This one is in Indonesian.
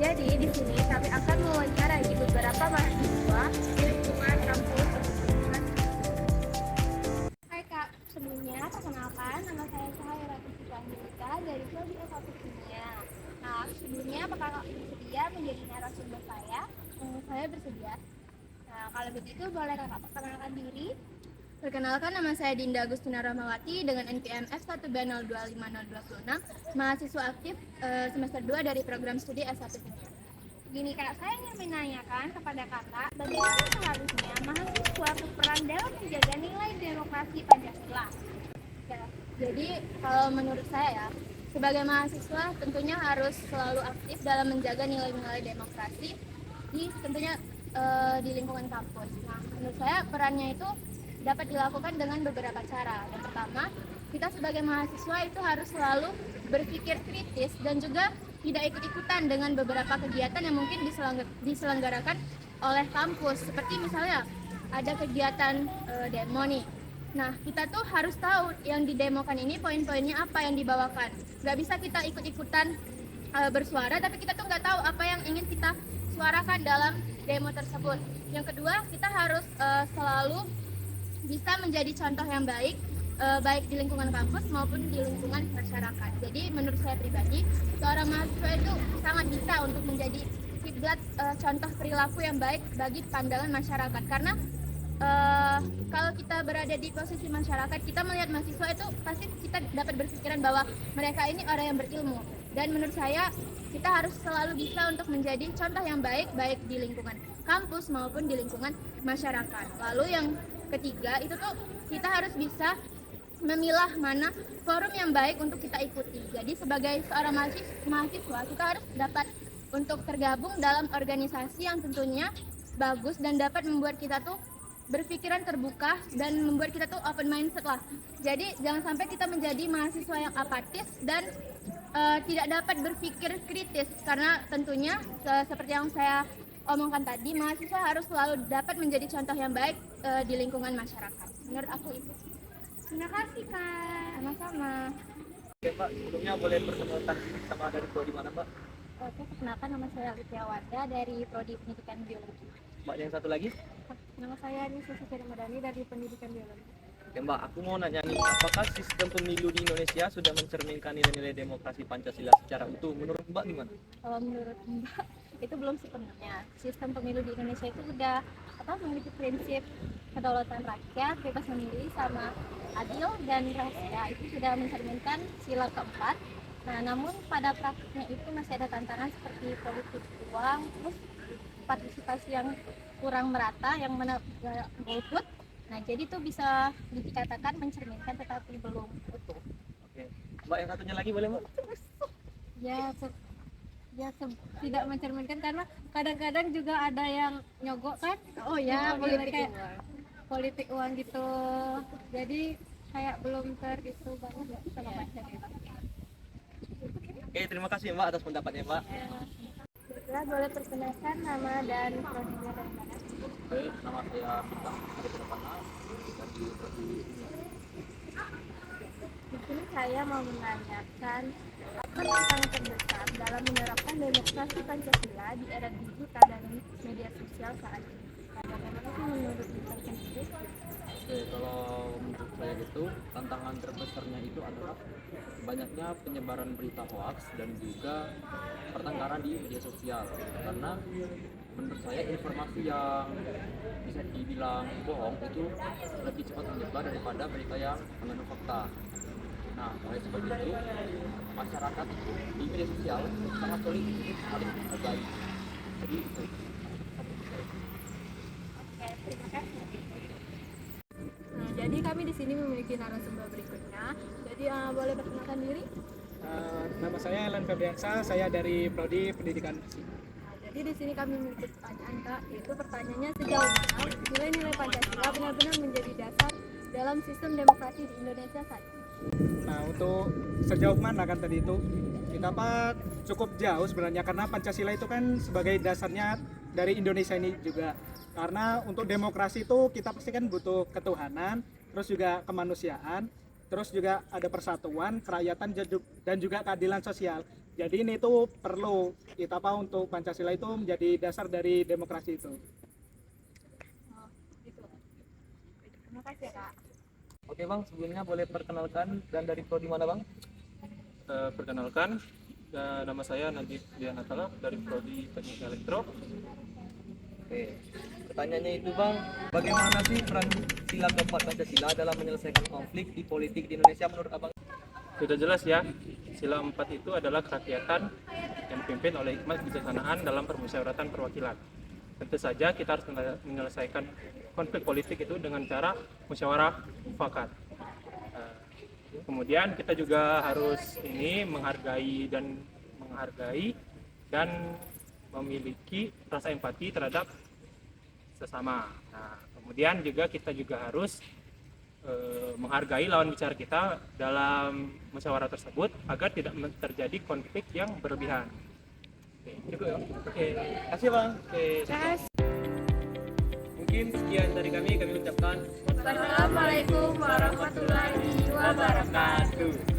Jadi di sini kami akan mewawancarai beberapa mahasiswa di lingkungan kampus Universitas. Hai Kak, sebelumnya perkenalkan nama saya Cahaya Ratih Andika dari Prodi S1 Kimia. Nah, sebelumnya apakah Kak bersedia menjadi narasumber saya? Saya bersedia. Nah, kalau begitu boleh Kakak perkenalkan diri? Perkenalkan, nama saya Dinda Agustina Rahmawati dengan NPM F1B025026, mahasiswa aktif semester 2 dari program studi S1 Kimia. Gini Kak, saya ingin menanyakan kepada Kakak, bagaimana seharusnya mahasiswa berperan dalam menjaga nilai demokrasi Pancasila? Ya, jadi kalau menurut saya ya, sebagai mahasiswa tentunya harus selalu aktif dalam menjaga nilai-nilai demokrasi tentunya di lingkungan kampus. Nah, menurut saya perannya itu dapat dilakukan dengan beberapa cara. Yang pertama, kita sebagai mahasiswa itu harus selalu berpikir kritis dan juga tidak ikut-ikutan dengan beberapa kegiatan yang mungkin diselenggarakan oleh kampus. Seperti misalnya ada kegiatan demo nih. Nah, kita tuh harus tahu yang didemokan ini poin-poinnya apa yang dibawakan. Gak bisa kita ikut-ikutan bersuara, tapi kita tuh nggak tahu apa yang ingin kita suarakan dalam demo tersebut. Yang kedua, kita harus selalu bisa menjadi contoh yang baik, baik di lingkungan kampus maupun di lingkungan masyarakat. Jadi menurut saya pribadi, seorang mahasiswa itu sangat bisa untuk menjadi kiblat contoh perilaku yang baik bagi pandangan masyarakat. Karena kalau kita berada di posisi masyarakat, kita melihat mahasiswa itu pasti kita dapat berpikiran bahwa mereka ini orang yang berilmu. Dan menurut saya kita harus selalu bisa untuk menjadi contoh yang baik, baik di lingkungan kampus maupun di lingkungan masyarakat. Lalu yang ketiga itu tuh kita harus bisa memilah mana forum yang baik untuk kita ikuti. Jadi sebagai seorang mahasiswa kita harus dapat untuk tergabung dalam organisasi yang tentunya bagus dan dapat membuat kita tuh berpikiran terbuka dan membuat kita tuh open mindset lah. Jadi jangan sampai kita menjadi mahasiswa yang apatis dan tidak dapat berpikir kritis, karena tentunya seperti yang saya omongkan tadi, mahasiswa harus selalu dapat menjadi contoh yang baik di lingkungan masyarakat. Menurut aku itu. Terima kasih Kak. Sama-sama. Oke Pak, sebelumnya boleh perkenalkan sama dari prodi mana Pak? Oke, perkenalkan nama saya Alicia Wanda dari Prodi Pendidikan Biologi. Mbak yang satu lagi? Nama saya Nisa Siti Ramadhani dari Pendidikan Biologi. Oke Mbak, aku mau nanya nih, apakah sistem pemilu di Indonesia sudah mencerminkan nilai-nilai demokrasi Pancasila secara utuh? Menurut Mbak gimana? Kalau menurut Mbak, itu belum sepenuhnya. Sistem pemilu di Indonesia itu sudah memiliki prinsip kedaulatan rakyat, bebas memilih, sama adil dan rahasia. Itu sudah mencerminkan sila keempat. Nah, namun pada praktiknya itu masih ada tantangan seperti politik uang, terus partisipasi yang kurang merata, yang golput. Nah, jadi itu bisa dikatakan mencerminkan tetapi belum utuh. Oke. Mbak yang satunya lagi boleh Mbak? Tidak mencerminkan karena kadang-kadang juga ada yang nyogok kan. Politik uang gitu. Jadi kayak belum itu banget ya sama Pancasila. Oke, terima kasih Mbak atas pendapatnya Mbak. Ya, boleh perkenalkan nama dan prodinya dari mana? Oke, nama saya Bintang dari Pertama dari prodi ini. Di sini saya mau menanyakan apa tantangan terbesar dalam menerapkan demokrasi Pancasila di era digital dan media sosial saat ini. Bagaimana sih menurut Bintang sendiri? Oke, kalau menurut saya itu tantangan terbesarnya itu adalah banyaknya penyebaran berita hoax dan juga pertengkaran di media sosial. Karena menurut saya informasi yang bisa dibilang bohong itu lebih cepat menyebar daripada berita yang mengandung fakta. Nah, oleh sebab itu masyarakat itu di media sosial sangat sulit untuk saling menghargai. Jadi itu. Oke, terima kasih. Nah, jadi kami di sini memiliki narasumber berikutnya. Jadi boleh perkenalkan diri? Nama saya Elan Febriansa, saya dari Prodi Pendidikan Musik. Nah, jadi di sini kami memiliki pertanyaan Kak, yaitu pertanyaannya sejauh mana nilai-nilai Pancasila benar-benar menjadi dasar dalam sistem demokrasi di Indonesia saat ini? Nah, untuk sejauh mana kan tadi itu kita cukup jauh sebenarnya, karena Pancasila itu kan sebagai dasarnya dari Indonesia ini juga. Karena untuk demokrasi itu kita pasti kan butuh ketuhanan, terus juga kemanusiaan, terus juga ada persatuan, kerakyatan dan juga keadilan sosial. Jadi ini tuh perlu kita apa untuk Pancasila itu menjadi dasar dari demokrasi itu. Oh, gitu. Terima kasih ya, Kak. Oke Bang, sebelumnya boleh perkenalkan dan dari prodi mana Bang? Perkenalkan, nama saya Najib Dianatala dari Prodi Teknik Elektro. Oke, pertanyaannya itu Bang, bagaimana sih peran sila keempat Pancasila dalam menyelesaikan konflik di politik di Indonesia menurut Abang? Sudah jelas ya, sila 4 itu adalah kerakyatan yang dipimpin oleh hikmat kebijaksanaan dalam permusyawaratan perwakilan. Tentu saja kita harus menyelesaikan konflik politik itu dengan cara musyawarah mufakat. Kemudian kita juga harus menghargai dan memiliki rasa empati terhadap sesama. Nah, kemudian juga kita juga harus menghargai lawan bicara kita dalam musyawarah tersebut agar tidak terjadi konflik yang berlebihan. Oke, cukup ya? Oke, kasih Bang. Oke, mungkin sekian dari kami ucapkan Wassalamualaikum warahmatullahi wabarakatuh. wabarakatuh.